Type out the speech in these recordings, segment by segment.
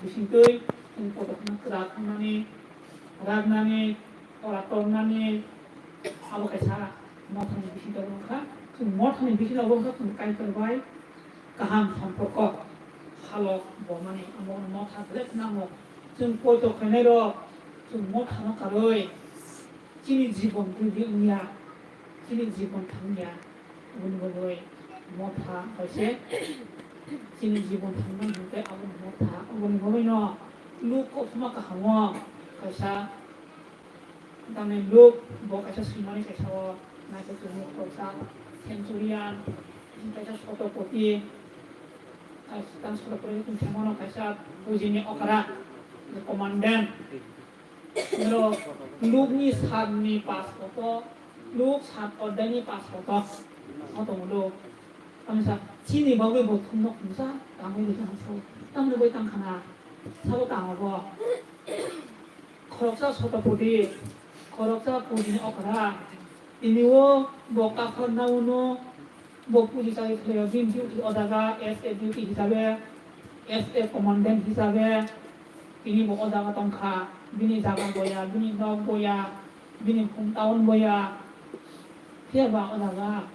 비신도이 포도나 그라카나니 라그나니 오라토나니 아버 kaisa mothani bisingo bongkha जों mothani bisingo bongkha जों kaitorbai kaham sampurko halok bomani amon motha blek namo जों poito khainero जों mothano karoi chini jibon gudi unya chini jibon thangya unbogoi motha kaise chini jibon thangman hute abon motha abon goino luk kopma ka hamo kaisa dame luk bo kaisa simani kaisa o naisa tumu kaisa centurion kaisa sotopoti kaisa tan sotopoti tum semono kaisa ujini okara the commandant pero luk ni sad ni pas foto luk sad odai ni pas foto foto mulo kamisa chini bawe bo thumno kumsa tamwe ni janso tamne boy tangkhana sabo tangabo koroksa sotopoti koroksa pujini okara iniwo bo kakha nauno bo puji sai khleyo bin duty odaga SA duty hisabe SA commandant hisabe ini bo odaga tongkha bini jaga boya bini dog boya bini hometown boya phiaba odaga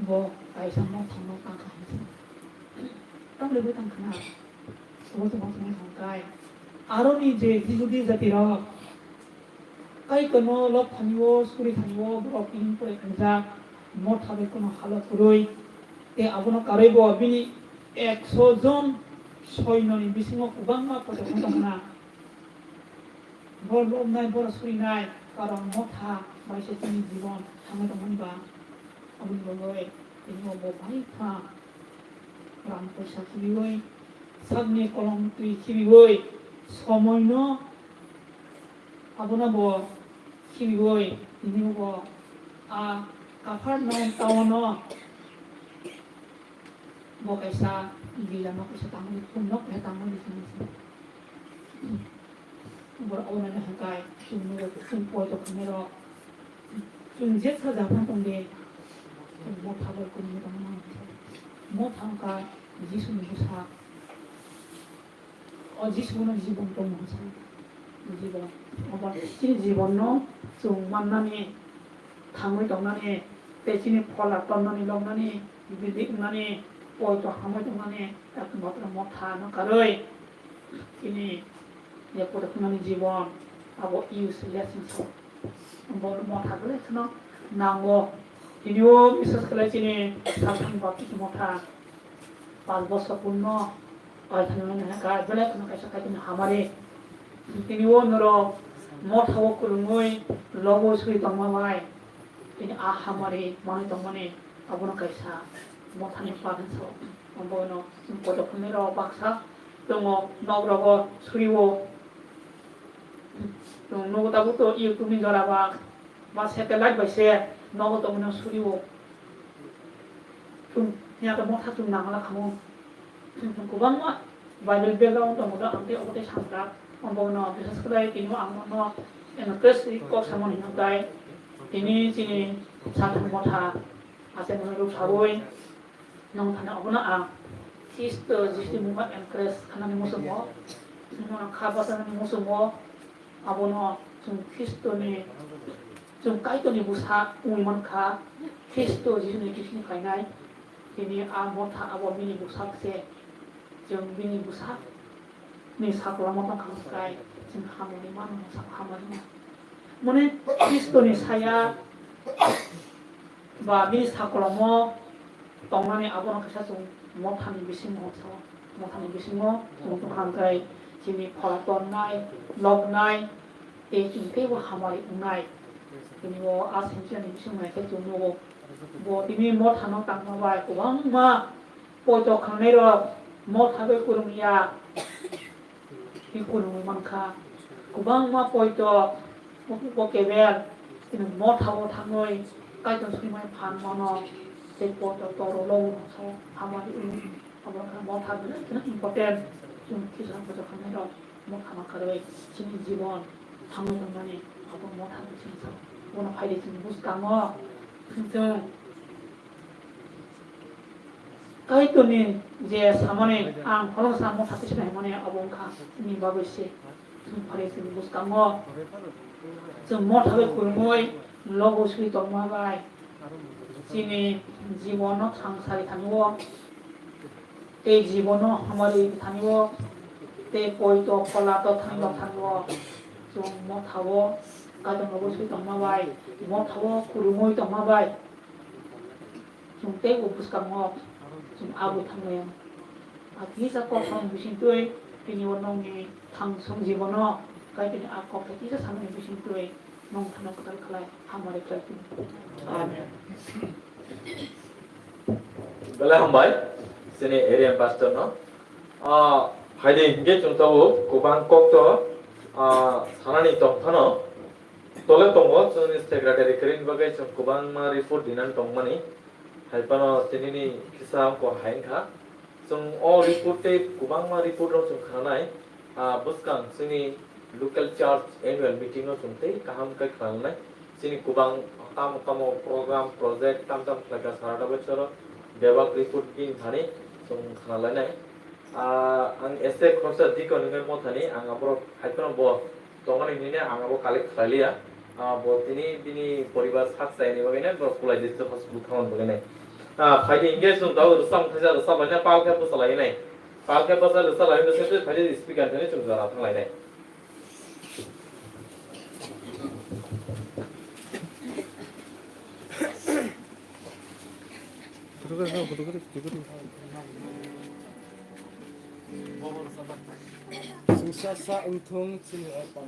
bo kaisa mo thangno tangkha tamle bo tangkhana sobo sobo tangkai aroni je jijudi jatiro kai kono lok thaniwo suri thaniwo brokin pore kanja mothabe kono halo kuroi te abono karaibo bini 100 jon soinoni bisingo kubangma poto kontana bol nai bor suri nai karon motha baise tini jibon thangno monba abuni bogoi ini bo bhai pha ram poisa kibioi sabni kolom tui kibioi somoino abona bo kibioi ini bo a kafar non tawono bo kaisa bila no kaisa tamu kumnok ya tamu di sini bor awna na hakai sumno sum poito kamero sum jetsa japan tongde mo thabor kunni tamma mo thangka jisu ni busa o jisu no jibon tong mo sa jibon oba chini jibon no sum mannani thangoi tongnani te chini phola tonnani longnani bidi unani poito hamoi tongnani tak motra motha no karoi chini ye poito kunani jibon abo use lesson so bol motha gele no nango iniwo bises kala chini samsang bapti motha 5 বছর পূর্ণ কাইথানো ka bele kono kaisa kaitini hamari iniwo noro mothawo kurungoi logo sui tongmamai ini a hamari mani tongmani abono kaisa mothani pagan so ambono podo khumero baksa tongo nogrogo suriwo tong nogo tabuto youtube ni joraba ba satellite baise nogo tongno suriwo tum nyata motha tum nangala khamo kubangma bible background tomoda amte ote sangka ambono bisas krai kinu amno en kesi ko samoni ngai ini chini satan motha asen no saboi nong thana obona a sisto jisti muga encourage khanani mosomo mona khabasana mosomo abono chung kristo ni chung kaitoni busa uman kha kristo jisuni kisni kainai ini a motha abo mini busak se jeng bini busak ni sakla motha khamkai jeng hamoni man sak hamani mone kristo ni saya ba bini sakla mo tongnani abono kasa chung mothani bisingo so mothani bisingo chung khamkai jini phalaton nai log nai te chung te bo hamari unai ini bo asensian ni bisingo ke chung no bo ini mothano tangma bai kubangma poito khanero mothabe kurungya ki kurung mankha kubangma poito mo kebel ini mothawo thangoi kaiton srimai phan mono te poito toro lo so hamari abaka mothabe important chung kisan poito khanero mothama karoi chini jibon thangoi tangani abo mothabe chinsa bona phaile chin buskamo tung kaitorni je samane ang khorong samo thati sina mane abong kha ni babese pare sin buskango जों मथाबे खुरमय लोगो सुइ तमाबाय जिनि जीवन संसारी थानिबो ते जीवन हमारी थानिबो ते कोई तो फला तो थानिबो जों मथाबो गादों लोगो सुइ तमाबाय मथाबो खुरमय तमाबाय जों ते उपस्कामो जों आबो थांनाय आखिसा कथन बिसिनतै बिनि उनावनि थांसं जीवन kaitini akok kita sama yang bisin tuai nong thana kotal khalai hamari kaitini amen bela hambai sini area pastor no haide inge chungtabu kubang kok to sanani tong thano tole tongo chuni secretary krin bagai chung kubang ma report dinan tongmani haipano sinini kisa ko haingkha chung all report te kubang ma report ro chung khanai buskang sini local church annual meeting no chungte kaham kai khalnai sini kubang tam program project tam laga sarada bachoro debak report kin thani chung khalanai ang ese khorsa dikon ngai mo thani ang abro haikono bo tongani nine ang abo collect khaliya bo tini poribar sak sai ni bagene bro kulai ditto hospital khamon bagene phaide engage chung daw sam thaja sam bana pal ka pasalai nai pal ka pasal salai no se phaide speaker thani chung jara thanglai nai Sungsasa untung sini apa?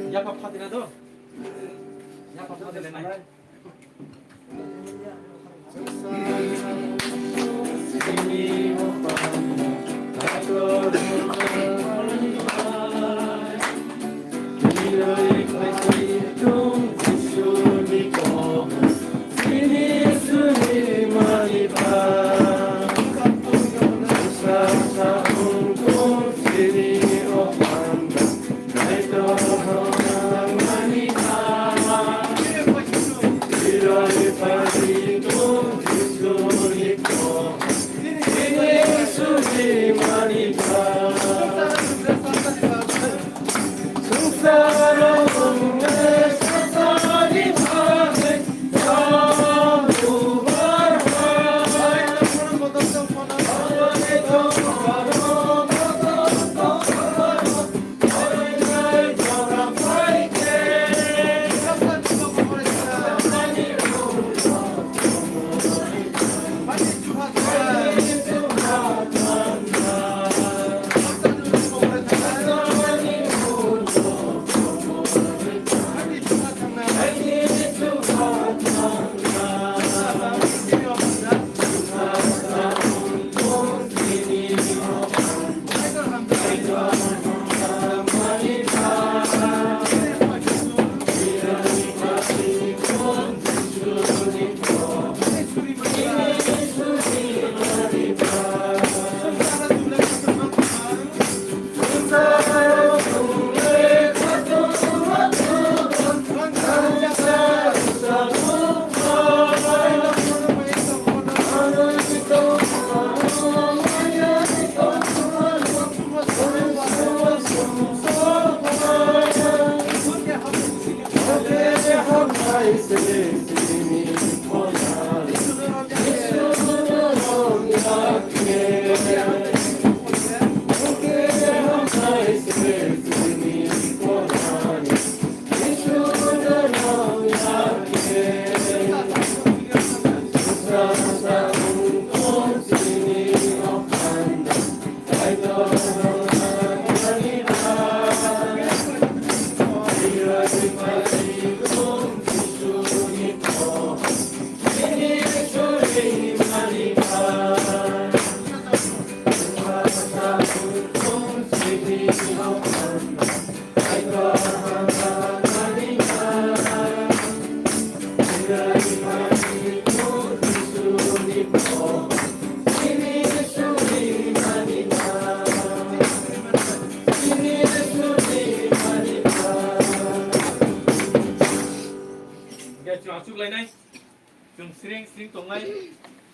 ya pa phatina do ya pa phatina nai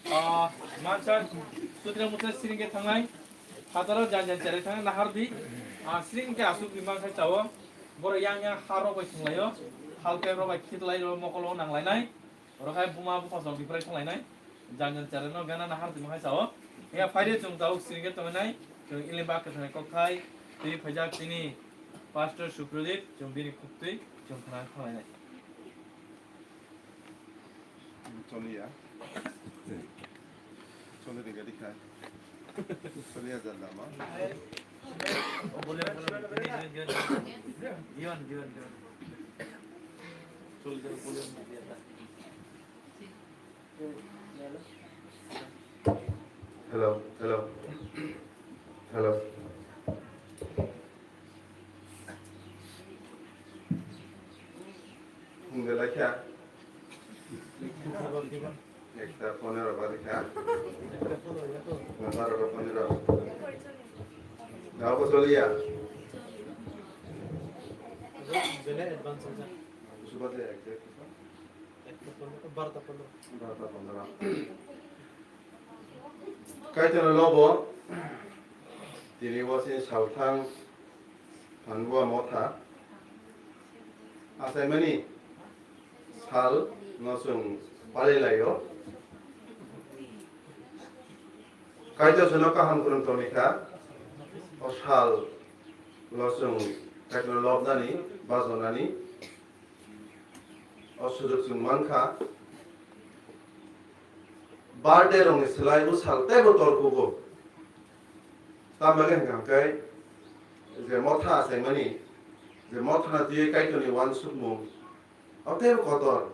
만찬 수드라부터 시링게 탕나이 하더라 잔잔짜리 탕 나하르디 시링게 아수 비만 살짜워 뭐라 양양 하로고 있을래요 할게로 바 키들라이로 먹을로 낭라이나이 어라카이 부마 부파서 비프라이 탕라이나이 잔잔짜리노 가나 나하르디 뭐 살짜워 야 파이레 좀 다우 시링게 탕나이 좀 일림바 그 kokkai 이 파자 티니 파스터 수크르딥 좀 비니 쿡티 좀 하나 탕라이나이 Johnny ya. Johnny tinggal di kan. Johnny aja nama. boleh Gion Sultan boleh Hello. Hindi lah kya? Ekta phone ro bade kya? Mara ro phone ro. Gawo choli ya. Suba de ekta. Barta 15. Kaitorni lobo. Dini wasin sautang panbua mota. Asemani sal nosung palelayo. Kaitor sunaka ham kurang tonika. Osal nosung kaitorni lobdani bazonani. Osuduk sung manka. Barde rong selai usal tebo torkugo. Tambagen kangkai je motha asemani je motha na tie kaitorni wan sukmu. Otero kotor.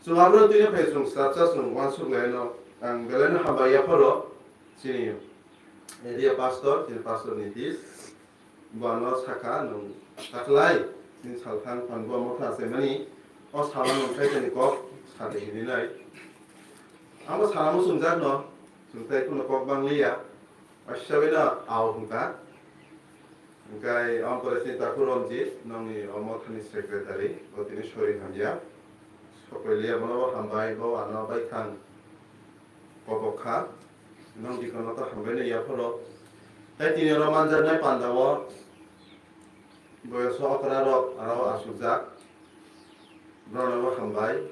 Sumabro tine pesung satsa sung wan suk leno ang belena habaya poro sini. Dia pastor, tin pastor nitis. Bano saka nung taklai tin salkan panbua motha asemani. Os halan kaitorni kok sate hinilai. Amo salamu sunjak no, suntai kuno kok bang liya, asyawina aw hungka, hungkai am presiden takurom jit, nongi omo thani secretary, otini shori hamja, sokoi liya mono hambai bo ano bai kang, kopokha, nong dikono to hambai ne ya poro, tini ro manjar nai pandawo, boyoso okra ro aro asujak, brono hambai,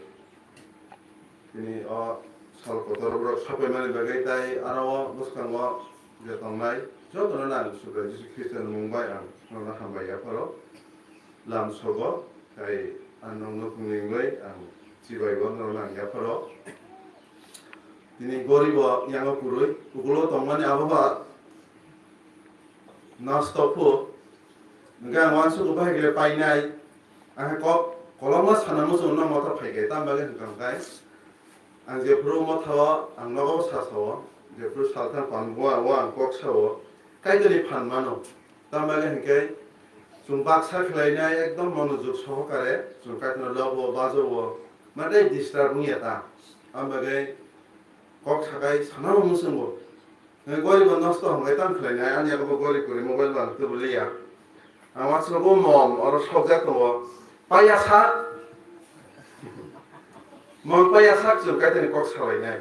tini o sal kotor bro sapai mani bagai tai arawa buskango jetongnai jodono na sudah Yesus Kristus mumbai ang nona hambai ya paro lam sogo kai anong no kuningoi ang cibai go nona ya paro ini goribo yang purui ugulo tongmani ababa nastopu ngai wansu ko bai gele painai ang ko koloma sanamu sunna motor phaigai tambaga hingkai ang jepro mothawa ang nogo sasawa jepro saltan panbua wa kok sawo kaidoni phanmano tamale hingke sumbak sakhlainai ekdom monojuk sohokare sungkatno lobo bajowo mate disturb ngiata ambagai kok sakai sanamo musungo goribo nosto hangai tan khlainai ani ago gori kuri mobile ban tubuliya amasrogo mom oro sokjakko paya sa Mampai asak juga tadi kok salainya.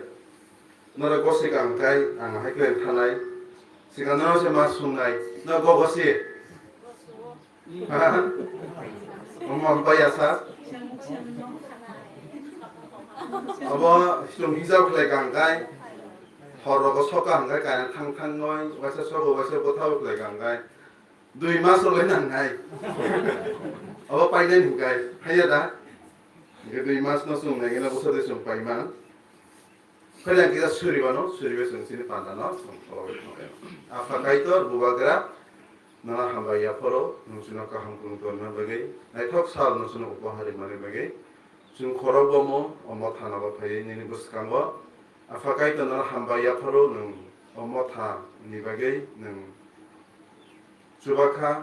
Nara gosi kangkai, ang heklen tanai. Sikan nara se masungai, nara go gosi. Mampai asak. Abo hitung hijau kelai kangkai. Horo go soka kangkai kaya tang noi, wasa sogo wasa botau kelai kangkai. Dui masuk le nangkai. Abo painen hingkai, hanya dah. Jadi mas nosung nengi na busa desung paiman. Kalian kita suri bano, suri besung sini pandano, kalau itu. Apa kaitor bubagra, nana hamba ya poro, nusuna kaham kunton na bagai. Naitok sal nusuna upahari mani bagai. Sun korobomo, omo thana ba pai nini buskango. Apa kaitor nana hamba ya poro, nung omo tha ni bagai, nung subaka,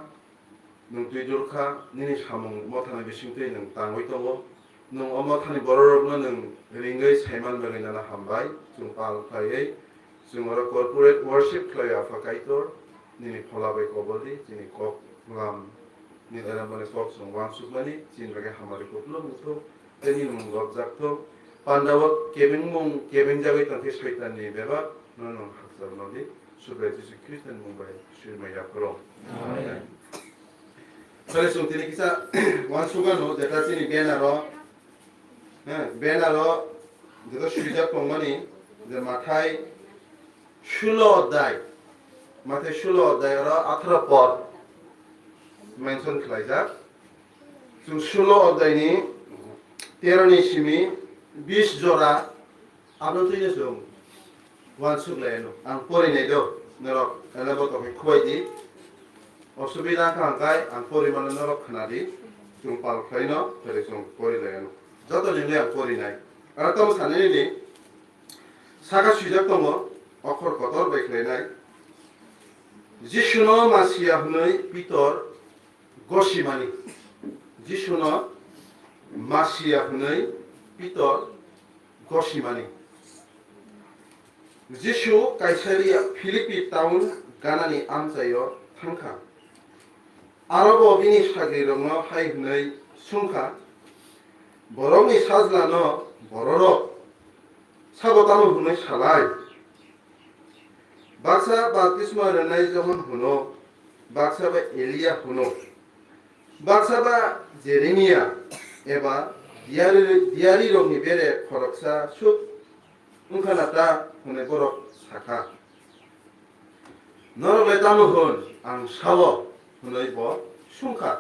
nung tuidurka, nini samung mothana bisingte nung tangoi tongo. Nung omo thani bororok nung ringai saiman bagai nana hambai sung pal klayai sung ora corporate worship klay afa kaitor nini phola bai kobodi jini kok ngam ni era bane kok sung wan sukmani jin bagai hamari koplo muto teni nung gok jakto Pandawa kebing mung kebing jawi tangki syaitan ni beba nono haksar nodi supaya Yesus Kristus mumbai shirmaya korong. Amen. Kali sungtini kisah wan suga no jata sini benaro, benaro jata syujak pengmani je matai shulo dai, matai shulo dai ora 18 pod mention kelaijak. Sung shulo dai ni 13 ni simi 20 jora abang tu je sung wan suga no ang pori ne do nero elabo to kuai di असुबिदा खांखाय आं परिमान नरक खनादि जों पाल खायनो जेरै जों परिलायनो जत जोंनि आं परिनाय आरो तम सानैनि सागा सुजाक दङ अखर कतर बायख्लायनाय जिसुनो मासिया हनै पितर गसिमानि जिसुनो मासिया हनै पितर गसिमानि जिसु काइसारिया फिलिपि टाउन गानानि आमजायो थांखा आरोबाव बिनि सागिरनो हायहनै सुंखा बर'नि साज्लानो बर'र साबतानो हुनै सालाय बाक्सा बाप्तिस्मा होनाय जहन हुनो बाक्साबा एलिया हुनो बाक्साबा जेरेमिया एबा दियारि रंनि बेरे खरकसा सुख उंखानाता हुनै बरक साखा नरले तामु हुन आं सावो हुनै ब सुंखा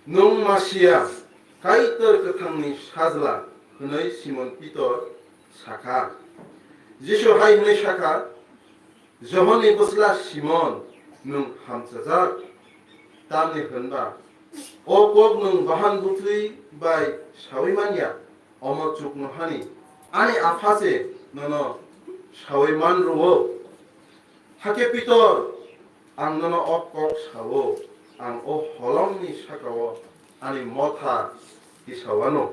नों मासिया काइतर गोथांनि साज्ला हुनै सिमन पितर साखा जिसु हाय हुनै साखा जहननि बस्ला सिमन नों हामसाजार तामनि होनबा अ कब नों बाहान बुथुइ बाय सावैमानिया अमर चुक नहानि आनि आफासे ननो सावैमान रुवो हाके पितर आं ननो अक सावो आं अ हलमनि साकावो आनि मथा हिसावानो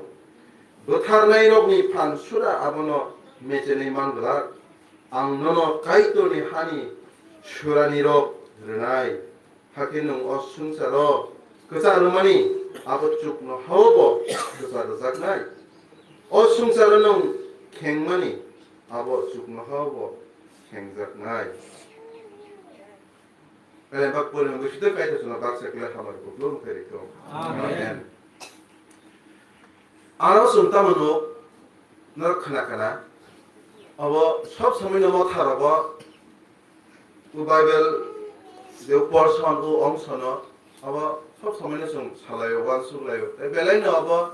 बोथारनाय रगनि फानसुरा आबनो मेजेनै मानगला आं ननो काइतोनि हानि सुरानि रग रोनाय हाके नों अ संसारो गोजारुमानि आबो चुक नहावबो गोजारो जागनाय अ संसारो नों खेंमानि आबो चुक नहावबो खेंजागनाय Bak boleh begitu kaya tu nak baksa kelas hamari belum kerito. Amen. Anak sunta menu nak kena, awa sab samai nama thara ba, u Bible dia portion u angsana, awa sab samai ni sung salayo, wan sung layo. Belai na awa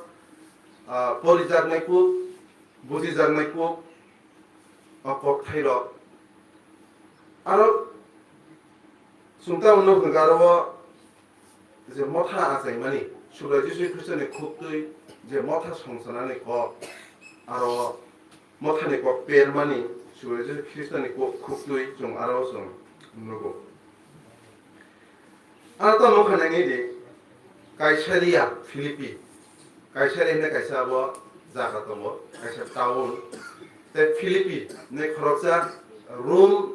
polijak naikku, bujijak naikku, apok thairo. Anak Sungta uno kengkarawa je motha asai mani surai Yesus Kristus ni khuptui je motha songsana ni ko aro motha ni ko per mani surai Yesus Kristus ni ko khuptui jong aro song nugo aro to mokha nangi di Kaisaria Filipi Kaisaria ne kaisa bo jaga tomo kaisa town te Filipi ne khoroksa Rome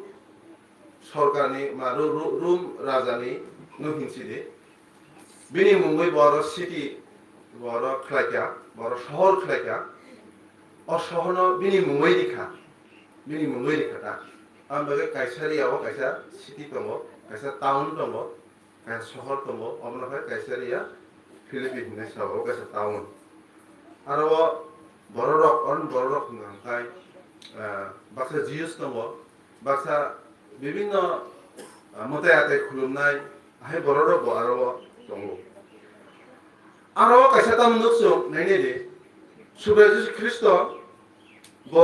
सरकारनि मारु रुम राजानि नुहिंसिदि बिनि मुंबै बर सिटी बर खलाइका बर शहर खलाइका अ शहर बिनि मुंबै दिखा ता आमबे काइसारियाव काइसा सिटी दङ काइसा टाउन दङ काइसा शहर दङ अमनफाय काइसारिया फिलिपिन्सनि साव काइसा टाउन आरो बररक होननाय बाक्सा जिउस दङ बाक्सा বিভিন্ন মতায়াতে খুলুমনাই আহে বড়র বড় দङ आरो काइसा ताम नुसुं नायनेदि सुब्रा जिसु ख्रिस्ट ब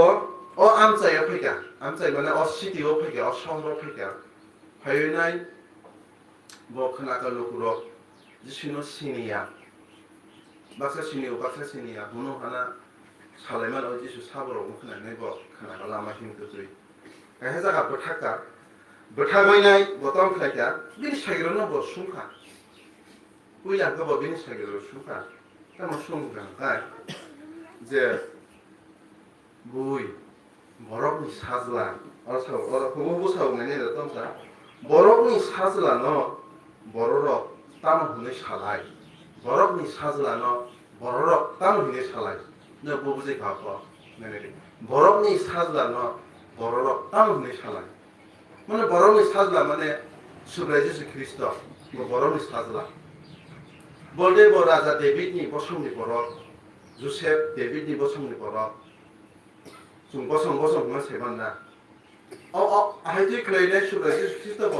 अ आमचाया फैका आमचाय माने अ सिटीआव फैका अ शहराव फैका फायनाय ब खोनाका लुकुरो जिसुनो सिनिया बाक्सा सिनिया बुनो हाना सालायमान अ जिसु साबराव खोनानै ब खोनाका लामा हिमतुइ काइसा जागा बथाका बथाबायनाय बतम खायका बिनि सागिरनो ब सुंखा उइला गब बिनि सागिरनो सुंखा तामा सुंखा हाय जे बुइ बरकनि साजला अरखौबो सावनानै दंसा बरकनि साजला न बररक ताम हुनै सालाय बरकनि साजला न बररक ताम हुनै सालाय 너 보부지 가고 내내 버럭니 사즈라너 버럭 땅을 살아 মানে বরং সাজলা মানে সুব্রাজিস খ্রিস্ট বরং সাজলা বলদে ব রাজা ডেভিডনি বসংনি বরক জোসেফ ডেভিডনি বসংনি বরক जों बसं मा सेबान ना हायतु क्लाइने सुब्राजिस ख्रिस्ट ब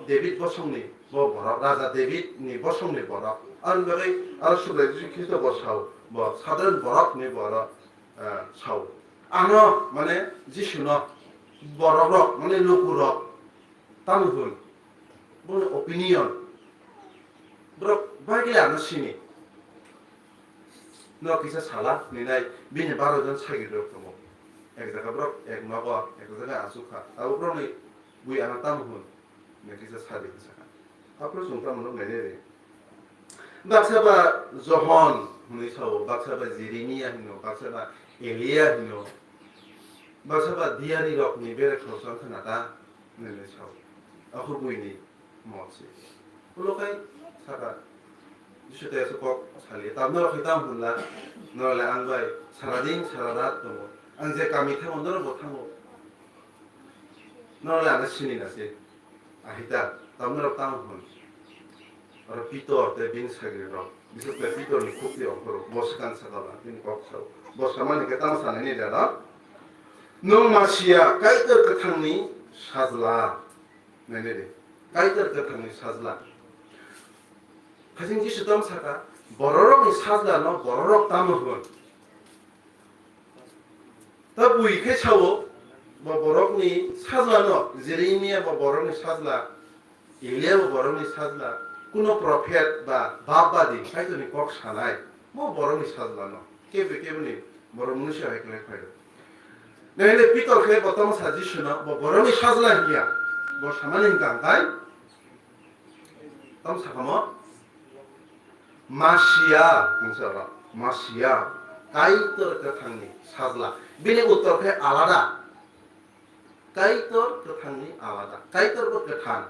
डेभिड बसंनि ब बरक राजा डेभिडनि बसंनि बरक आरो बेरै आरो सुब्राजिस ख्रिस्ट ब साव ब साधारण बरकनि बरक साव आनो माने जिसुनो बरक माने लुकुरक तामुहुन बुन ओपिनियन ब्रक बागले आनो सिनि न किसा साला निनाय बिनि 12 जन सागिरदो दङ एक जायगा ब्रक एक माबा एक जायगा आसुखा आरो ब्रनि बुइ आना तामुहुन ने किसा सादि किसा आप्रो सुंता मनो नेने रे बाक्साबा जहन हुनि साव बाक्साबा जेरेमिया हिनो बाक्साबा एलिया हिनो बाक्साबा दियारि रकनि बेरे खरसान थानादा नेने साव आखु बुइनि मसे उलकाय सागा जिसुते सकक सालि तामनो खिताम हुनला नले आंबाय सारादिन सारादात दङ आं जे गामि थांनो बथाङो नले आं सिनिनासै আহিতা तामनो ताम हुन आरो पितर ते बिन सागिर बिसोर ते पितरनि खुबि अखर बसकान सागाला बिन कक्साव बसकामानि केताम सानायनि दाना नों मासिया काइतर गोथांनि साजला नायनो दे काइतर गोथांनि साजला खाजिं जिसु ताम सागा बररकनि साजला न बररक तामहोन ता बुइखे सावो ब बरकनि साजला न जेरेमिया ब बरकनि साजला एलिया ब बरकनि साजला कुनो प्रफेट बा बापबादि काइतरनि कक सानाय ब बरकनि साजला न केबे केबेनि बर मनुष्य हायखले फायदो नैले पितर खे बतम साजिसुना ब बरकनि साजला हिया ब सामानि गांगाय तम साखामो मासिया नोंसोरा मासिया काइतर गोथांनि साजला बेनि उत्तरखे आलादा काइतर गोथांनि आलादा काइतर ब गोथां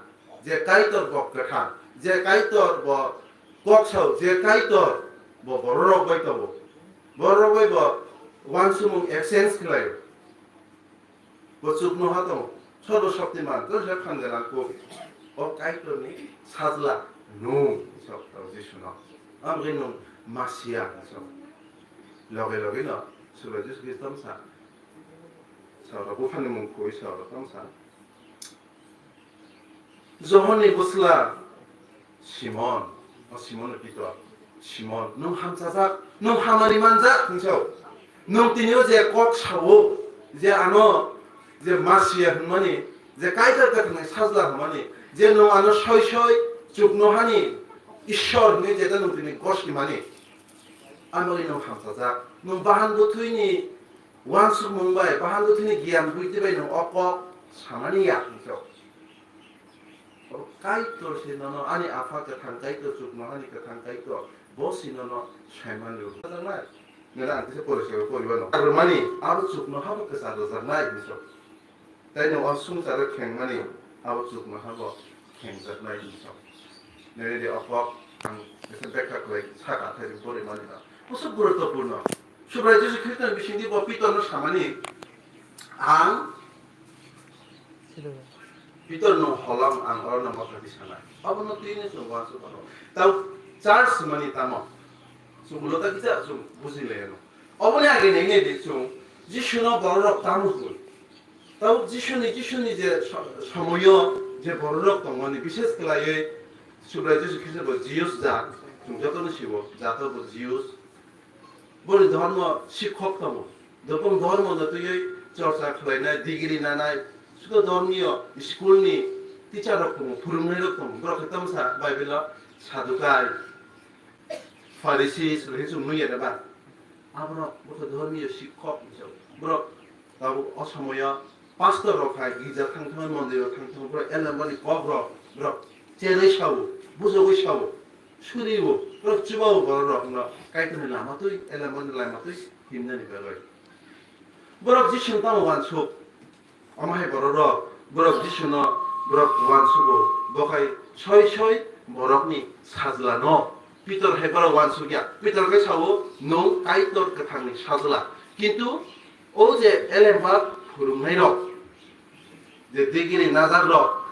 जे काइतर ब गोथां जे काइतर ब कक्साव जे काइतर ब बररक बायताबो बररक बाय ब वानसुमुं एक्सचेंज खलायो ब सुकनो हातो सर्व शक्तिमान तो जे खानजालाखौ ब काइतरनि साजला नु सब जिसुना आमगे नु मासिया सब लगे लगे न सुब्राजिस ख्रिस्टम सा सारा बुफानि मुंखौ सारा तमसा जहननि बुस्ला सिमन सिमन पितर सिमन नों हामजाजाक नों हामारि मानजा नोंसौ नों तिनियो जे कक सावो जे आनो जे मासिया हमानि जे काइतर गोथांनि साजला हमानि जे नों आनो सय सय जुगनो हानि ईश्वर ने जेदा नों तिनि गसनि मानि आमरि नों हामजाजाक नों बाहान बुथुइनि वानसुक मुंबाय बाहान बुथुइनि गियान बुइदिबाय नों अक सामानिया नोंसौ काइतर सिननो आनि आफा गोथां काइतर जुगनो हानि गोथां काइतर ब सिननो सायमान लु जानाय नेला आंखिसे परिसेबा परिबानो आरो मानि आरो जुगनो हाबो गोसादो जानाय नोंसौ ताइनो असुं जारे खेंमानि आरो जुगनो हाबो खेंजानाय नोंसौ नेले अक आं एसे बेखा खै सागा थाइजों परिमानि दा बहुत गुरुत्वपूर्ण सुब्राजिस ख्रिस्टन बिसिंनि ब पितरनो सामानि आं पितर नो हलाम आं अरन माखादि सानाय अब न तिने जवासो बनो ताउ चार्ज मनि ताम सुमुलता किसा सु बुजिलेनो अबने आगे नेने दिसु जिसुनो बररक तामुहु ताउ जिसुनि जे समय जे बररक तंगनि विशेष कलायै सुब्राजिस ख्रिस्टन ब जिउस जा जतनो सिबो जातो ब जिउस बोर धर्म शिक्षक दङ दपं धर्म नतुयै चर्चा खालायनाय डिग्री नानाय सुद धर्मीय स्कुलनि टिचार रकम फोरोंनाय रकम ब्रक तमसा बाइबेल सादुकाय फारिसिस लेजु नुयेबा आब्र बथ धर्मीय शिक्षक हिसाब ब्रक दाबो असमय पास्टर रखाय गिजा थांथां मन्दिर थांथां ब्र एलमनि कब्र ब्रक चेरै साव बुजोगै साव सुरिबो ब्रक चिबाव बररक न काइतनि लामातै एलमनि लामातै हिमनानि बेगै ब्रक जिसुन ताम वानसुक अमाय बररक ब्रक जिसुन ब्रक वानसुबो बखाय सय सय बरकनि साजला न Peter Hebra wan sugya Peter ke sawo no kaitor kathangni sajla kintu o je elemba phurumnai rok je digiri nazar rok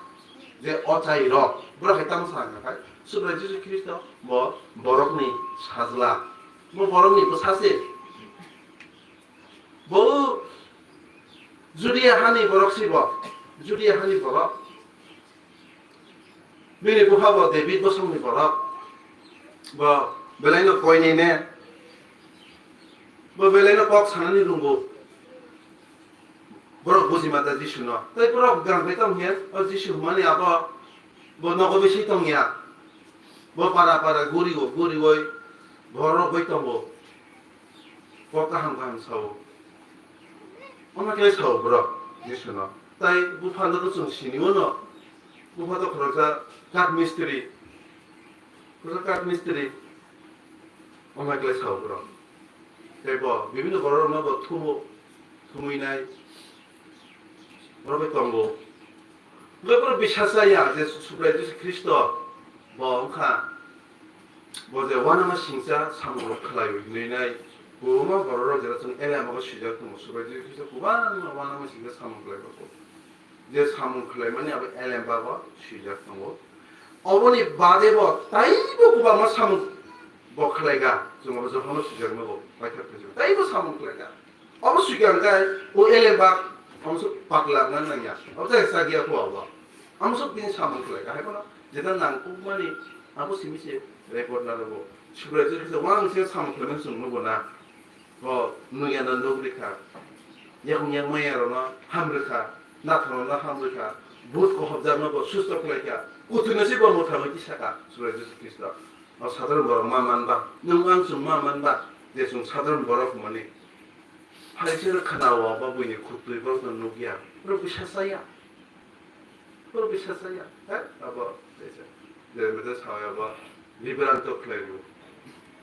je ochai rok bro hetam sanga kai subra Jesus Christ bo borokni sajla mo borokni ko sase bo judia hani borok sibo judia hani borok mini ko habo David bosong ni borok bo belaino koini ne bo belaino kok sanani rungo borok buzi mata Jisu no tai borok gang betam hian o Jisu mani apa bo nogo besi tong ya bo para guri goi borok betam bo kok kaham sawo ona kele sawo borok Jisu no tai bufando to chung siniwo no bufado khoroja kat mistri 그래서 각 미스터리 오마이클 사오브로 대보 비비노 거로나 거 투무이나이 뭐라고 똥고 왜 비샤사야 제 수브레디스 크리스토 뭐카 뭐제 와나마 신사 사무로 클라요 이나이 고마 거로로 제가 좀 엘레마가 시작도 뭐 수브레디스 크리스토 고반 와나마 신사 사무 클라요 제 사무 클라이만이 아버 엘레마가 시작도 뭐 어머니 바데버 다이버 구바마 사무 버클레가 좀 어서 하면 수정 먹고 마이크로죠 다이버 사무 클레가 어머 수경가 오 엘레바 엄서 박라는 나냐 어제 사기야 도와봐 암서 빈 사무 클레가 해보나 제가 난 꿈만이 아무 심이지 레코드 나르고 수브레즈에서 왕세 사무 클레는 좀 먹고나 뭐 누구야는 누구리카 영영 뭐야로나 함르카 나타나나 함르카 못 거합자는 수스터 클레가 우트는 씹어 못하면 기사가 수레즈 크리스토 사들은 뭐라 마만바 능왕승 마만바 대충 사들은 뭐라 보면이 팔찌를 카나와 바보니 굿도 벌써 누기야 그렇게 샷사야 에? 아버 되죠 네 근데 사야 봐 리베란토 클레고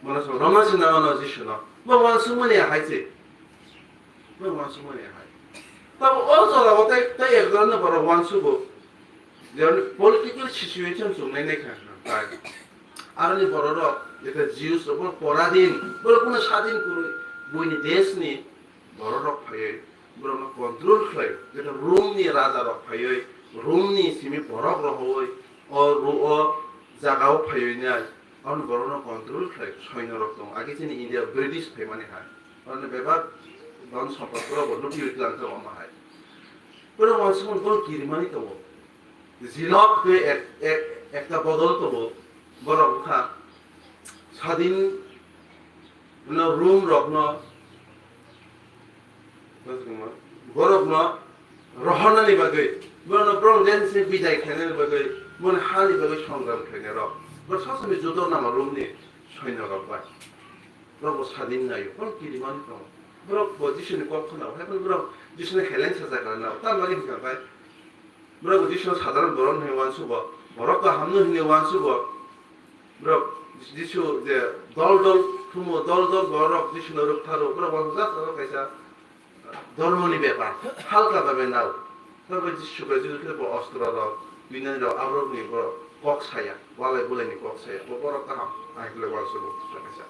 뭐라서 로마스 나오는 지시나 뭐 완수문이야 하지 뭐 완수문이야 하지 또 어서라고 때 그러는 거로 완수고 political situation sumne kai arani bororo eta Jews bor poradin bor kuna sadin kuru boini desh ni bororo phaye boroma control khlai eta Rome ni raja ro phaye Rome ni simi borok ro hoy o jagao phaye ni an borona control khlai soina ro tong age chini India British phaimani ha an beba don support ro bo nuti utlan to ma hai bor wasun bor kirimani to জিলক একটা বদল তো বড় কথা স্বাধীন রুম রত্ন গরব রহনানি বাকে বড় প্রংজেন্সি বিদায় খেলের বাকে মনে হালি বাকে সংগ্রাম খেলে রক বড় সবসময় যুদ্ধ নামা রুমনি সৈন্য রক বাই বড় স্বাধীন নাই বড় কিরিমানি তো বড় পজিশনে কখন না হয় বড় যিশনে খেলেন সাজা করে না তার মানে কি ভাই 뭐라고 지시는 사다른 버런 해완수고 뭐라고 함는 해완수고 뭐라고 지시 이제 돌돌 투모 돌돌 버럭 지시는 럭타로 뭐라고 자서 가서 돌모니 배파 할까 봐면 나오 그리고 지시가 지시를 뭐 어스트라로 위는로 아브로니 뭐 곡사야 와래 불레니 곡사야 뭐 버럭 다 아이클레 완수고 가서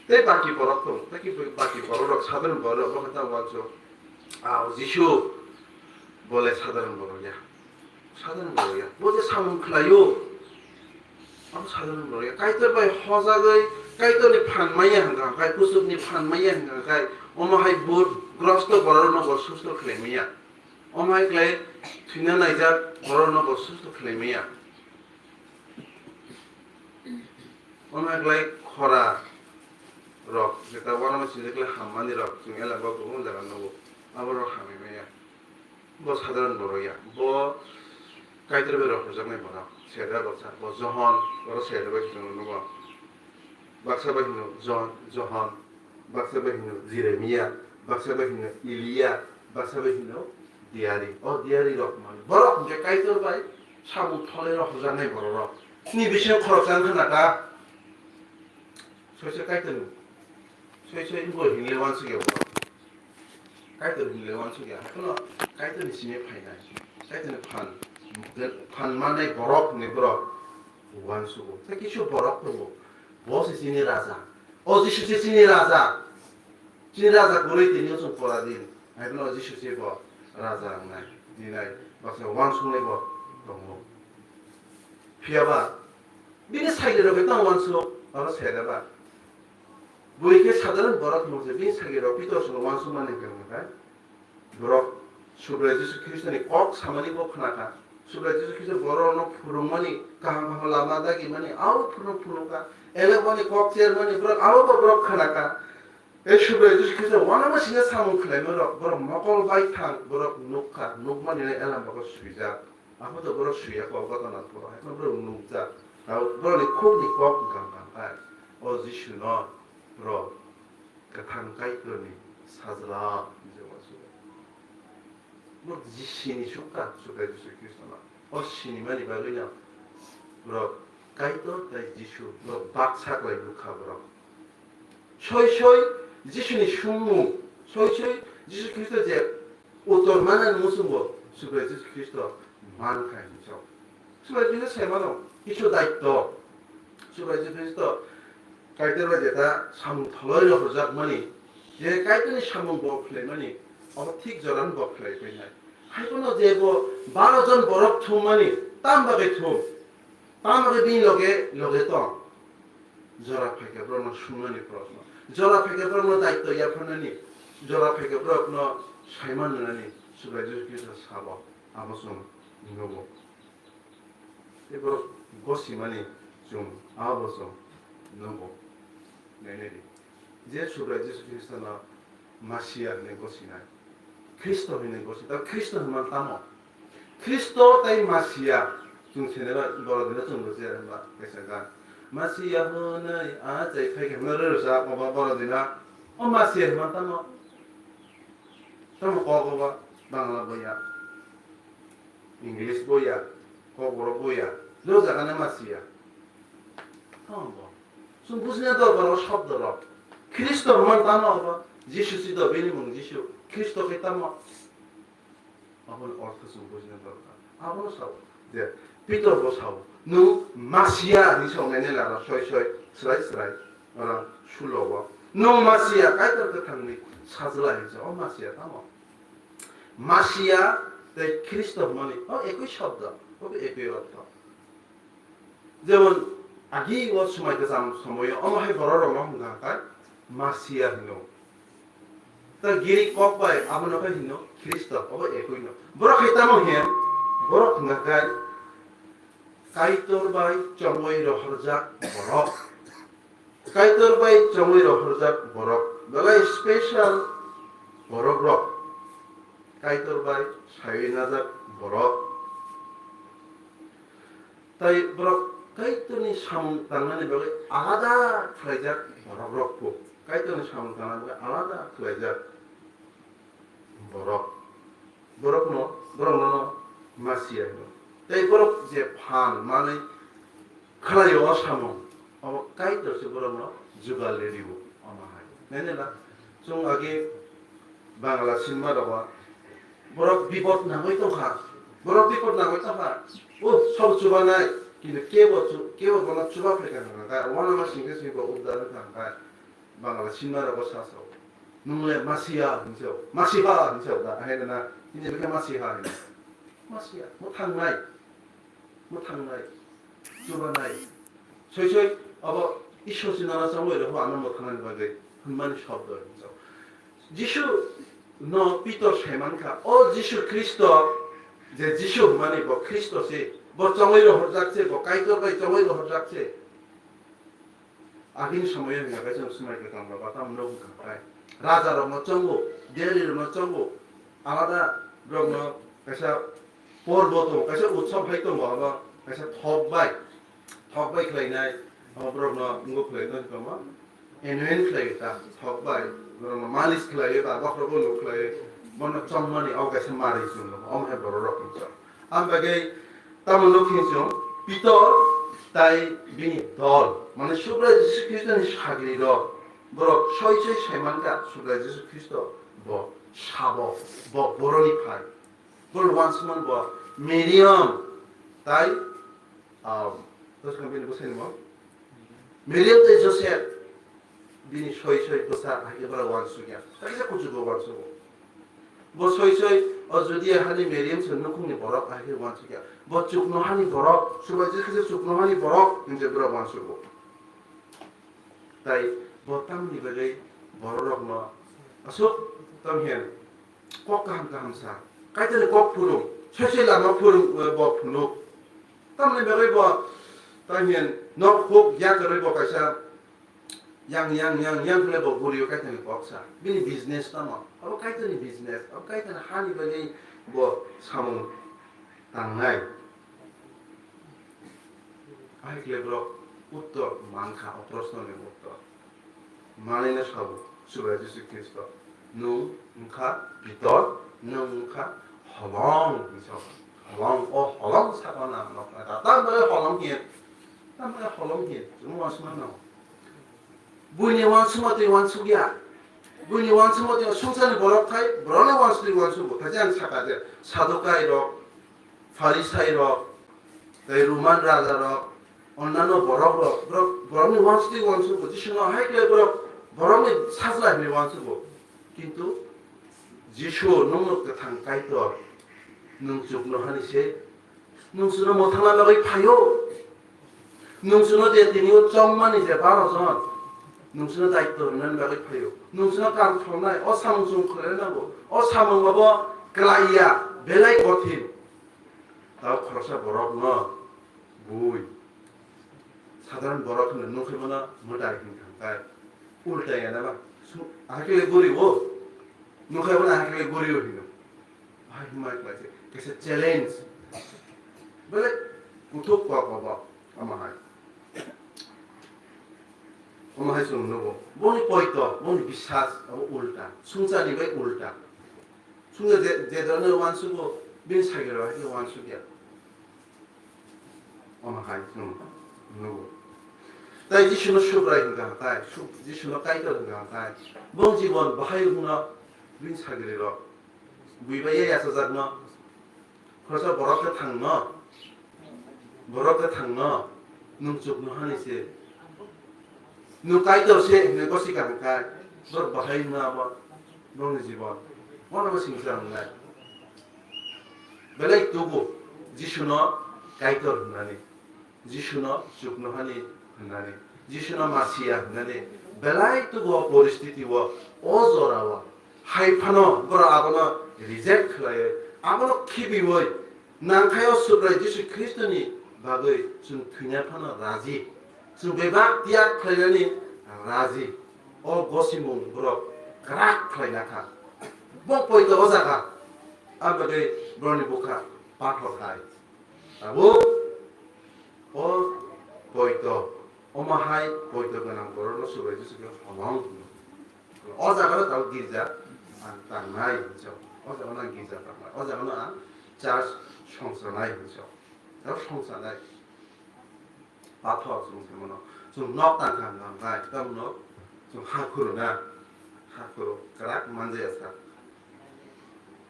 때 바퀴 버럭도 바퀴 버럭 사다른 버럭 뭐 한다 완수 아 지시 boleh 사다른 거로야 뭐제 사문 클라요 아무 사다른 거로야 까이터바이 허자의 까이터니 판마야 한가 까이 부습니 판마야 한가 까이 오마하이 보 그라스토 버러너 버수스토 클레미야 오마하이 클레 튀나 나이자 버러너 버수스토 클레미야 오마하이 클레 খরা 럭 제가 원하면 진짜 클레 한마니 럭 중에라 뭐 그건 내가 너고 아버로 하미메야 뭐 사다른 거로야 뭐 까이터베로 호장네 뭐라 세다 거사 뭐 조한 거로 세다가 기능는 거 박사바히노 조한 박사바히노 지레미야 박사바히노 일리야 박사바히노 디아리 디아리 럭만 뭐라 이제 까이터 바이 사부 털레로 호장네 뭐라 니 비신 코럭산 하나가 소시 까이터는 소시 이거 힐레완스게 뭐 까이터는 힐레완스게 하나 까이터는 심해 파이나 까이터는 판 만에 버럭 네 버럭 완수고 특히 쇼 버럭 그거 বসে চিনি রাজা অজিশুসে চিনি রাজা গরৈ তিনিও जों পরাদিন আইবন অজিশুসে ব রাজা নাই দিনাই বাসে ওয়ান সুনে ব দङ फियाबा बिनि साइलेरो बेता वानसो आरो सेदाबा बयके साधारण बरक मोजे बिनि साइलेरो पितरसो वानसो माने गंगा बरक सुब्रा जिसु ख्रिस्टनि कक सामानि ब खनाका सुब्रा जिसु ख्रिस्ट बरनो फुरुंमानि काहां काहां लामा दागि माने आउ फुरुंका एले माने कक चेर माने बरक आउ बरक खनाका ए सुब्रा जिसु ख्रिस्ट वानामा सिङा सामु खलाय बरक मकल बाय थां बरक नुखा नुकमानि एलाम बक सुइजा 아무도 그럴 수야 거거든 앞으로 해서 그런 놈자 나 그러니 콕니 꼭 간간다 어지슈너 그러 그 단가이 그러니 사즈라 이제 와서 뭐 지신이 쇼까 쇼까 주스 그리스도나 어신이 많이 받으냐 그러 가이도 다이 지슈 너 박사가이 루카브라 쇼이쇼이 지신이 흉무 쇼이쇼이 지수 그리스도 제 어떤 만한 무슨 거 수고 지수 그리스도 만 가이죠. 수고해주셔서 세마노 이슈 다 있도 수고해주셔서 가이드로 제다 삼 털어려 보자마니 제 가이드는 삼은 거 플레이마니 어틱 저런 거 플레이 그냥 하이고노 제보 바로전 버럭 투마니 땀바게 빈 로게 또 저라파게 브로노 숨마니 프로스노 저라파게 브로노 다이또 야파나니 저라파게 브로노 사이만나니 수고해주셔서 사바 아무슨 이거고 이거 고시만이 좀 아버서 넘고 내내리 이제 수브라 예수 그리스도나 마시아 내 것이나 그리스도 있는 것이다 그리스도만 담아 그리스도 따위 마시아 좀 세네가 이거를 좀 보세요 봐 그래서가 마시아는 아제 되게 너를 사 뭐라되나 마시아만 담아 좀 거거가 방라 뭐야 इंग्लिश बोया कोबरो बोया लो जागाना मासिया हांबो सुन बुझने दर बरो शब्द र ख्रिस्ट मान तानो अब जिसु सिद बेनि मुं जिसु ख्रिस्ट के तामा अपन अर्थ सुन बुझने दर आबो साव जे पितर बो साव नु मासिया नि संने ला सय स्राय अरा सुलबो नु मासिया काइतर के थांनि साजला हिजो अ मासिया तामा मासिया 내 그리스도만이 একই শব্দ তবে একই অর্থ যেমন আগে ওর সময় 그 সময় অমহে বড় রঙ মাসিয়া হিনো তা গিরি কপাই আবনকা হিনো খ্রিস্ট অব একই ন বড় খাইতাম হেন বড় খঙ্গাকাই কাইতর বাই চমই রহরজাক বড় কাইতর বাই চমই রহরজাক বড় বাগাই স্পেশাল বড় রক কাইতর বাই 사회나작 버럭 তাই বরক কাইতনি সাম তানানি বলে আলাদা খাইজাক বরক রকপো কাইতনি সাম তানানি আলাদা খাইজাক বরক মাসিয়া তাই বরক যে ফান মানে খালাইও সাম অব কাইতসে বরক जुगाले रिबो अमाहाय नेनेला जों आगे बांग्ला सिनेमा दबा बरक विपद नागै तखा बरक विपद नागै तखा ओ सब जुबानाय किन्तु केबो बना जुबा फैका नङा वाना मासिंगे सिंगो उदाहरण थांबाय बांग्ला सिनेमा दबा सासो नंले मासिया हिंसो मासिहा हिंसो दा हेदना हिंसो बेके मासिहा मासिया मो थांनाय जुबानाय सय अब ঈশ্বর চিনারা চাও এরকম আনন্দ খানার বাগে হনুমানের শব্দ যিশু ন পিতর সেমানখা ও যিশু খ্রিস্ট যে যিশু মানে ব খ্রিস্ট সে ব চঙৈর হরজাকছে ব কাইতর বাই চঙৈর হরজাকছে আগিন সময়ে হইয়াবে जों समायखौ थांबा बाताम नो खाय राजा रंग चंगो देरि रंग चंगो आलादा रंग कैसा पर्वत कैसा उत्सव हाइतो बाबा कैसा थकबाय खलायनाय अब्रना मुगो खलायनो कमा एनुएल खलायता थकबाय रंग मालिश खलायो बा बखरबो लो खलायो बन चम्मानि अगासे मारै जुन अमहे बर रखिन्छ आमबागे तामलो खिन्छ पितर ताई बिनि दल माने सुब्रा जिसु ख्रिस्टनि सागरि र बर सयसय सेमानका सुब्रा जिसु ख्रिस्ट ब साब ब बरनि फाय बर वान्समान ब मिडियम ताई दस कम्पेनी बसाइनो Miriam te Joseph bini soi besar hake bara wan sugia tak sa kucu go wan sugo bo soi ojodi hani Miriam senno khungni borok hake wan sugia bo chukno hani borok suba je khase chukno hani borok inje bara wan sugo tai bo tamni bele borok no asuk tam hen kok kaham sa kaitene kok purung soi lama purung bo phunuk tamni bele bo tam hen nok hok ya kare bo kaisa yang kule bo guriyo kaitene koksa bini business tama abo kaitene business abo kaitene hani bele bo samung tangnai ai kle bro uttor mankha oprosno ne uttor manene sabu suba jesu kristo nu ngkha bitor nu ngkha holong biso holong sakona no tam bele holong hien semua semana bunyi wan semua tu wan sugia bunyi wan semua tu sungsani borok kai borona wan suli wan subu kajian sakaje sadukai rok farisai rok dari Roman raja rok অন্যান্য borokni wan suli wan subu jisno haikle borokni sajla ni wan subu কিন্তু যিশু নমক থাং কাইতর নং জুগনো হানিছে নংসুনো মথালা লাগै ফাयो নংসুনো যে তিনিও চম্মানি যে 12 জন নংসুনো দায়িত্ব হনান লাগै ফাयो নংসুনো কাম থনাই অসামজুং খলেনাগো অসামংবাবো গ্লাইয়া বেলাই কঠিন তাও খরসা বরক ন বুই সাধারণ বরক নংখৈবনা মোটাই থাংকাই উল্টাই না আকেলে গরিবো নংখৈবনা আকেলে গরিও হিনো ভাই মাই ক্লাসে কেসে চ্যালেঞ্জ বলে কুতুক পাবা আমাহাই সুননগো বনি পয়ত বনি বিশ্বাস উল্টা সুংসানি বাই উল্টা সুংসা যে ধরনের ওয়ানসুগো বিন সাইগের হাই ওয়ানসুগিয়া আমাহাই সুননগো তাই যিশুনো সুব্রাই হিংগা তাই যিশুনো কাইতর হিংগা তাই বং জীবন বাহাই হুনা বিন সাইগের বুইবাই यासजागन खरसा बरकते थांनो नों जुगनो हानिसे नों काइतरसे ने गसि कांकाय बर बाहाय नाबा नोंनि जीवन मनबो सिंसांनाय बेले तुगु जिसुनो काइतर होननानै जिसुनो जुगनो हानि होननानै जिसुनो मासिया होननानै बेलाय तुगु परिस्थितिव अजराव हायफानो बर आगनो रिजेक्ट खालायो आगनो खिबिवै नांखायाव सुब्राय जिसु ख्रिस्टनि बागै जों थैना फानो राजि जों बेबा त्याग खालायनानै राजि अ गसिमुं ब्रक ग्राक खालायनाखा बक पयत अजागा आबादै ब्रनि बुखा पाथरखाय आबो अ पयत अमाहाय पयत गोनां बरनो सुब्राय जिसुखौ हलं अजागा ताव गिर्जा तांनाय अजागा गिर्जा तांनाय अजागा चार्च সংসানাই হইছ তাও সংসানাই পাথর সংসামনো जों नक तांखां नांबाय तामनो जों हाखुरो ना हाखुरो ग्राक मानजाया सा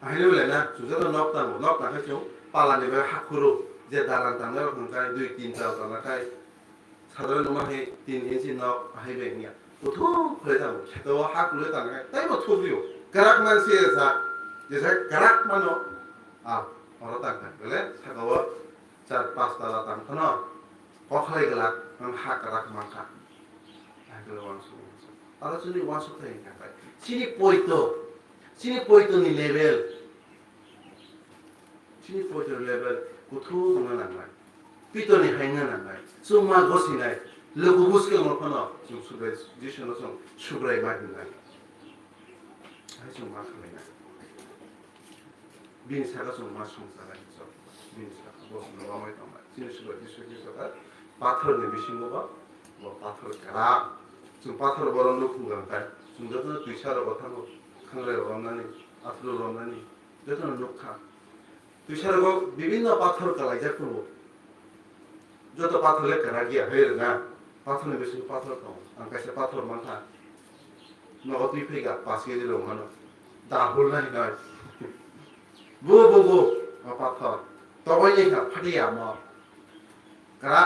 आइनो लेना जुजो नक तांखाय जों पालानि बे हाखुरो जे दालान तांनो रखंखाय 2-3 ताव तांनाखाय साधारण नमाहे 3 इंचि नक हाइबेनिया गथु फैदा खेतव हाखुरो तांनाखाय ताइबो थुबियो ग्राक मानसिया सा जेसा ग्राक मानो orang tangkan, boleh? Sakawa 4-5 tala tangkan, kokhlai gelak, hak rak mangka. Agak langsung. Kalau sini langsung tanya kan? Sini poito ni level, sini poito level, kutu mana ngai, pito ni hai ngai, semua gosi ngai, lagu bus ke orang mana, sung subai, jisu nasong subai macam ngai, hai semua kali ngai. bin saga sung ma sung saga so bin saga bo no ba mai tama sin su ji saga pathor ne bisingo ba bo pathor kara sung pathor boron no khung ga sung jotno tuisar কথা no khangre romnani atlo romnani jotno nokha tuisar go বিভিন্ন পাথর কালাই যা করব যত পাথরে করা গিয়া হয়ে না পাথর ne bisingo pathor ko ang kaisa pathor mantha no তুই ফেগা পাশে দিলো মানো দা হল নাই না bu pathor tobai ni ka phadiya mo kara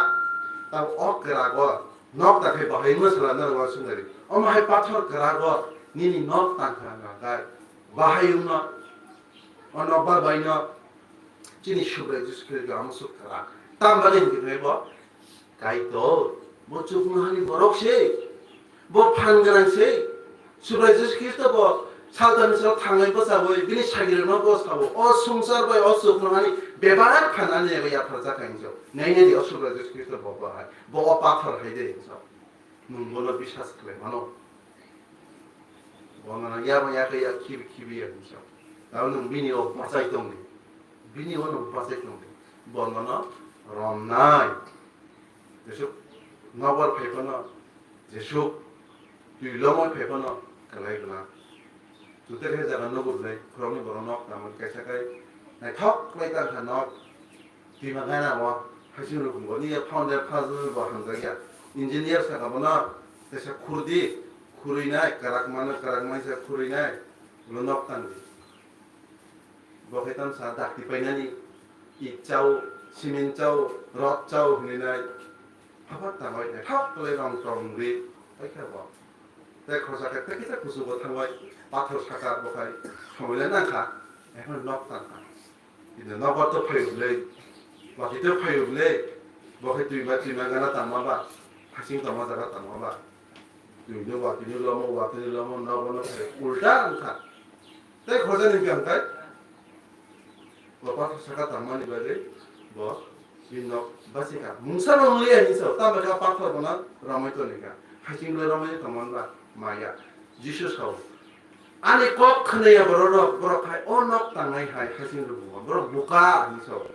tau ok kara go nok ta kai bahai masala na wa sungari om hai pathor karago nini nok ta khanga ga bahai umna ono ba baina chini shubre jiskre ga amsuk kara tam bagin ki bo kai to bo chukna hani borok se bo phangarang se shubre jiskre to bo 살다면서 당을 벗어보고 미리 차기를 벗어보고 어숭설보이 어수그러하니 배바락 판단이 내가 야파자 강조 내년이 어수그러져 그리스도 보고하 뭐 빠터 해야 되죠 눈보는 비슷하스 그래 만호 뭐는 야야야 키비야 그죠 나오는 미니오 빠사이 동네 미니오는 빠사이 동네 뭐는 롬나이 그래서 나버 페퍼나 제쇼 뒤로모 페퍼나 그래구나 Tutor has a no good like from the Boronok, Naman Kasakai. I talk like that and not Timagana, Hashirukuni, a pounder puzzle, Bahangaria. Engineers Sakabana, there's a Kurdi, Kurina, Karakmana, Karakmasa, Kurina, Lunok Tandi. Bohetan Sadak, Tipanani, Eat Chow, Simin Chow, Rot Chow, Nina, Papa Tamai, talk to it on from the Pakaba. That was like a Takita Kusubo Tamai. 바토 사카 보카이 소래나카 에헌 럭탄카 이제 너버터 파이블레 와히터 파이블레 버헤트 마티마가나 타마바 하싱 타마자가 타마바 유도 와티니 로모 와티니 로모 너버너 울타한카 때 거자는 병kai 바토 사카 타마니 바레 뭐 민노 바시카 뭉사노리 아니서 따마가 바토보나 라마이토니까 하싱 로마이 타만바 마야 지수사오 아니 꼭 큰애야 버럭 버럭하이 언덕 당하이 하이 하시는 거 보고 버럭 무가 아니서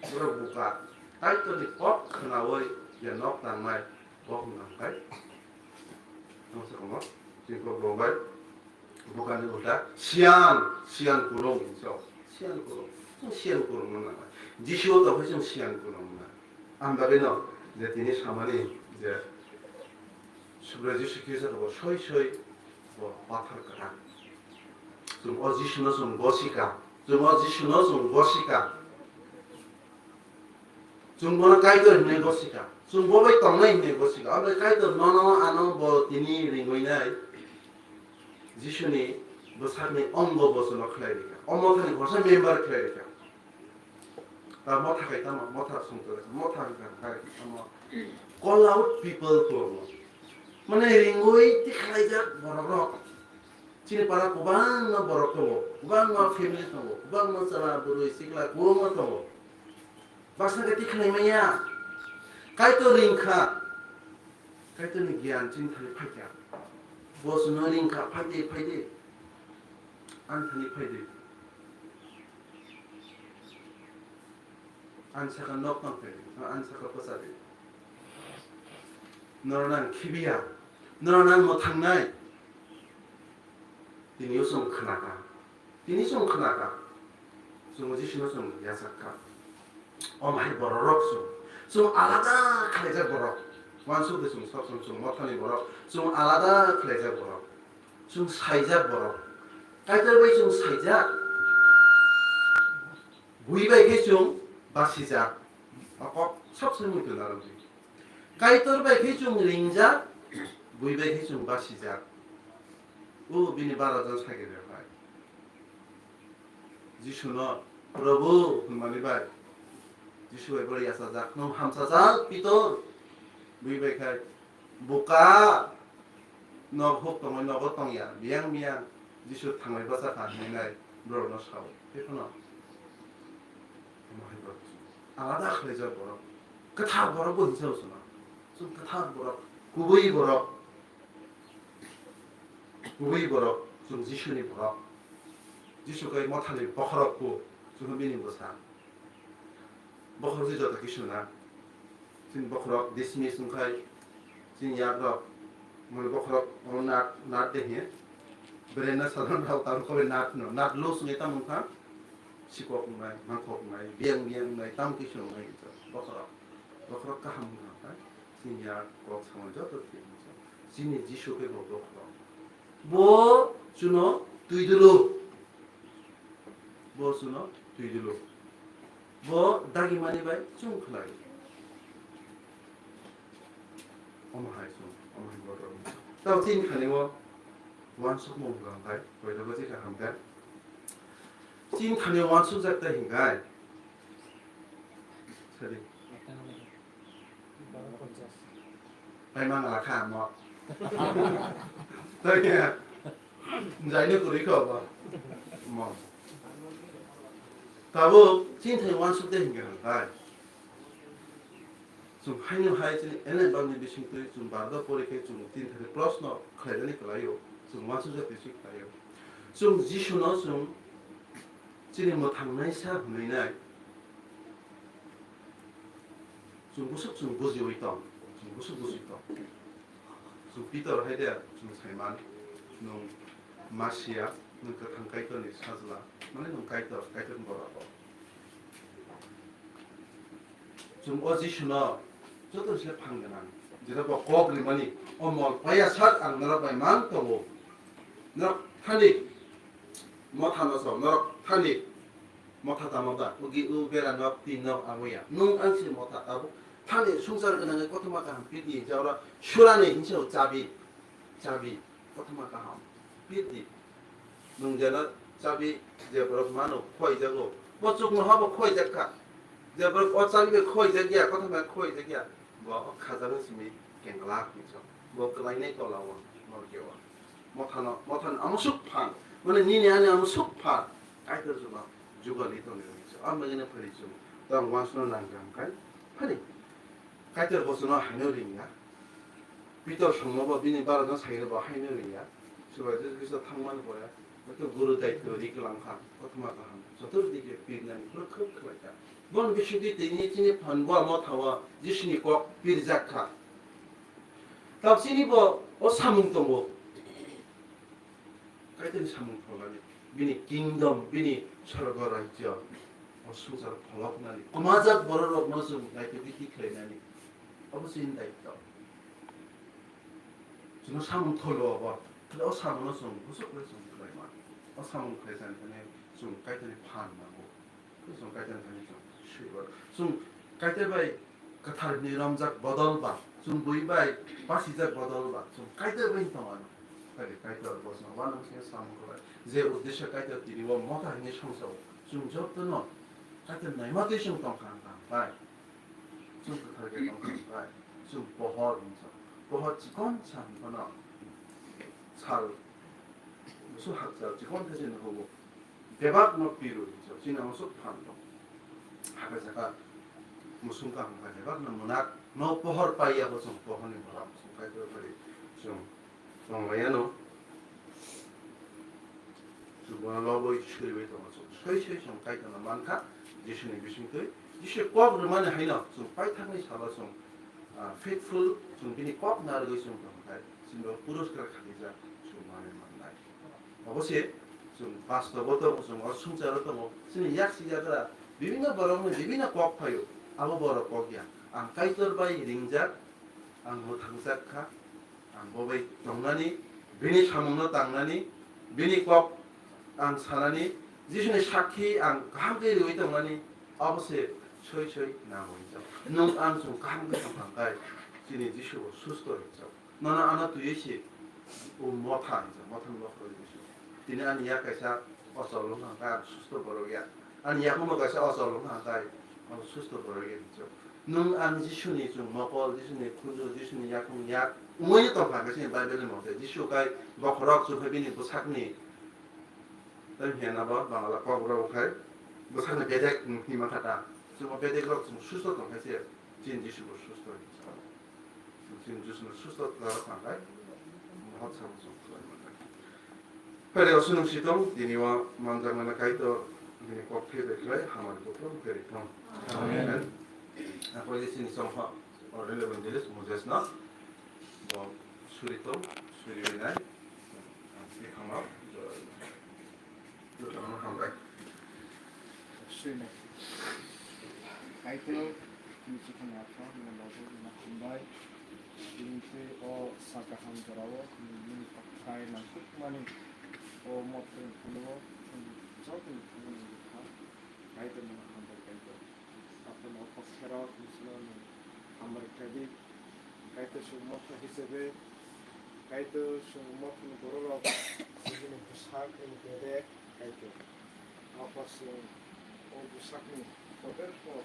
버럭 무가 타이틀이 꼭 큰아워이 연옥 당마이 먹나 하이 무슨 거 지금 뭐가 무가는 거다 시안 구롱 있어 시안 구롱은 나와 지시오도 훨씬 시안 구롱은 안 바래너 이제 디니 사만이 이제 수브라지 시키서 뭐 쇼이 뭐 바탈 거라 좀 어지시너 좀 것이까 좀 뭐는 가이드 있는 것이까 좀 뭐에 떠나 있는 것이까 아무리 가이드 너너 아노 뭐 디니 링고이나 지슈니 뭐 삶의 엄고 벗어나 클라이니까 엄모타니 벌써 멤버를 클라이니까 나 못하가 있다 못하 숨도래서 못하니까 뭐 call out people 뭐 mana ringoi tikhlaijak borok chini para kubang na borok to kubang na family to kubang na sara buru sikla kubang to basna ka tikhlai maya kai to ni gyan chin thali phakya bos no ringkha phade an thali phade an saka nok nok an saka pasade 너랑 키비야 너랑 뭐 탕나이 디니 요송 크나가 디니 좀 크나가 좀 어디 신어 좀 야삭가 많이 좀 알아다 클레자 버럭 완수도 좀 섭좀 못하니 버럭 좀 알아다 클레자 버럭 좀 사이자 버럭 깔때베 좀 사이자 무이베게 좀 마시자 아까 섭성이 되나는지 kaitorbai khechung ringja buibai khechung basija o bini barajan sagire bhai jishuno prabhu mani bhai jishu bai bari asa jak no hamsa jak pitor buibai khai buka no hok tong no gotong ya biang jishu thangai basa kha nai bro no sao pekono mai bro alada khleja boro katha boro bo hisosuna 좀 다 보라 구부이 보라 좀 지슈니 보라 지슈가 못하니 버커럽고 좀 미니 보사 버커지 저다 기슈나 진 버커럽 디스미스 khai 진 야가 뭐 버커럽 나 되게 브레나 사람 하고 거기 나 로스 네타 뭔가 시고 뭔가 많고 뭔가 비앙 뭔가 땀 기슈 뭔가 버커럽 까 한번 진이야 꼭 상을 줬듯이 진이 지쇼게 보고 뭐 주노 두이들로 뭐 주노 두이들로 뭐 다기 많이 봐이 좀 클라이 hai botol tao tin khani wo wan suk mo ga kai koi da ba ji ka ham ka tin khani wan suk jak ta hingai sari pai mang la kha mo tao nghe giải nước của đi khẩu mà mà ta vô tin thấy quan súc đến cái này 좀 하이는 하이지 에는 반지 비신 또 좀 바다 보리게 좀 tin thấy plus nó khởi lên cái này 좀 quan súc đến cái này 좀 지슈 nó 좀 지금 뭐 당나이 사 보면 좀 무섭 좀 보지 있다 좀 무섭 보지 있다 좀 비더를 해야 좀 살만 좀 맛이야 그 단가이터니 사즈라 만에 좀 가이터 뭐라고 좀 어지슈나 저도 제 판단한 제가 뭐 고그리머니 어머 봐야 샷안 나라바이만 또고 너 타니 뭐 타면서 너 타니 뭐 타다 뭐다 거기 우베라 너 띠너 아무야 눈 안시 뭐 타고 타니 숭사를 그냥 꼬트마가 한 비디 저라 슈라네 인체 짜비 꼬트마가 한 비디 능제는 짜비 이제 버럭 마노 코이 되고 뭐 조금 하고 코이 될까 이제 버럭 어차피 코이 되기야 꼬트마 코이 되기야 뭐 가자는 심이 갱글락 그죠 뭐 그라이네 또 나와 뭐 겨와 못한 아무 숙판 뭐는 니네 안에 아무 숙판 아이들 좀 주거리 또 내리죠 아무게나 버리죠 또 완수는 난감kai 파리 가이들 보스는 하늘이냐 비도 성모버 비니 바라던 사이를 봐 하늘이냐 그래서 탕만 보야 또 구르다이 또 리클랑카 어떻마가 함 저들 이게 비는 그렇게 그렇다 뭔 비슈디 되니 반과 뭐 타와 지신이 꼭 비르자카 답신이 뭐 사문도 뭐 가이들 사문 보라니 비니 킹덤 비니 철거라 있죠 수사를 벌어보나니 고마작 벌어로 무슨 나이트 비티 크레나니 어무슨 다있다 지금 사문 털어 봐 근데 사문은 좀 무슨 그래서 그래만 사문 그래서 좀 가이들이 판나고 그래서 가이들이 좀 쉬워 좀 가이들이 그탈니 남작 버덜바 좀 보이바이 바시작 버덜바 좀 가이들이 동안 그래 가이들 무슨 완전 사문 그래 이제 우대셔 가이들 들이 뭐 못하는 청소 좀 접드는 하여튼 내 모티션 동kan다. 좀 그렇게 동kan다. 좀 보호 직원 참거나 살 무슨 학자 직원 되시는 거고 대박 높이로 있죠. 지나면 속판도 하가자가 무슨 강가 대박 문학 너 보호 빠이하고 좀 보호는 뭐라 무슨 가이드 좀 뭐야노 좀 러버이 치료에 좀 최최 좀 가이드는 많다. 지신의 비신들 지신 꼭 그만에 하이나 좀 파이팅을 잡아서 faithful 좀 비니 꼭 나를 좀 그런가 지금 부르스가 가기자 좀 많이 만나요. 어버시 좀 파스터부터 좀 어순자로 또 지금 약시자가 비비나 버럭은 비비나 꼭 파요. 아무 버럭 꼭이야. 안 가이터바이 링작 안 못항작카 안 보베 동나니 비니 참먹는 땅나니 비니 꼭안 사나니 지신의 사키 안 함께 되어 있던 거니 아버지 초이 나고 있죠. 눈 안좀 감기 좀 가까이 지니 지시고 수스도 있죠. 너는 하나 또 예시 못하 이제 못한 거 보여주시고 지니 아니 약가사 어서로 한가 수스도 버럭이야. 아니 약뭐 가서 어서로 한가 수스도 버럭이죠. 눈 안 지신이 좀 먹고 지신이 군조 지신이 약국 약 뭐에 또 가서 바이블을 못해 지시가 뭐 거락 좀 해비니 또 사니 dan hena ba bangala ko bro khai bosana bedek hima khata so bedek ro susto to khai jin ji shu susto jin ji shu susto la khai hot sam so pere osunung sitong diniwa manjangana kai to dini ko phebe khai hamar ko pro pere tom amen ako sini somha or relevant is moses na bo surito surina hamar Schöne. Kaito 미치고 나서 나도 나한바이 인체 어 사카한 거라고 이 파카이 나 많이 어 못된 불로 저도 부르니까 가이드는 한번 가이드 앞에 뭐 포스터라 무슨 아메리카디 kaito sumot hisebe kaito sumot borok sini busak ini bede kaito apa sih busak ini kotor ko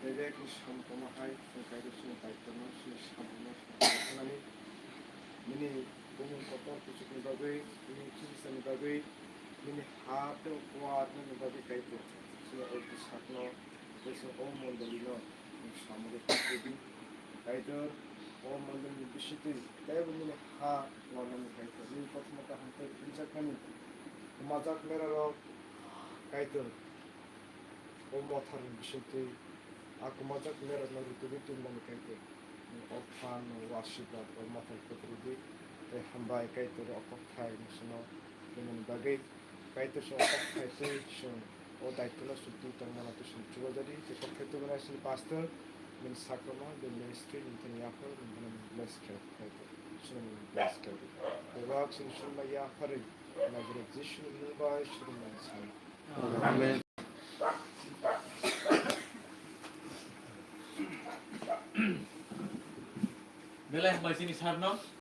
bede ki sampama hai kaito sum kaito no si sampama nani ini bumun kotor kusuk ni bagai ini cisi ni bagai ini hati kuat ni bagai kaito sini busak no besok mondali no samurai kaito kaito mondali bisitu kayak begini ha warna kaito ini pas mata hantar pinjak kami mazak merah kaito motor bisitu aku mazak merah lalu itu mana kaito ophan wasibat motor petrudi hambai kaito opok thai misalnya dengan bagai kaito so opok thai so daituna sutu tangmana tu sutu jadi sekop kaito mana sini pastor min sakrama the ministry in Yafar min bless kaito so bless kaito the works in Shulma Yafar Nazareth Zishnu Nilbai Shulma Sai Amen. Nilai hambai sini sarno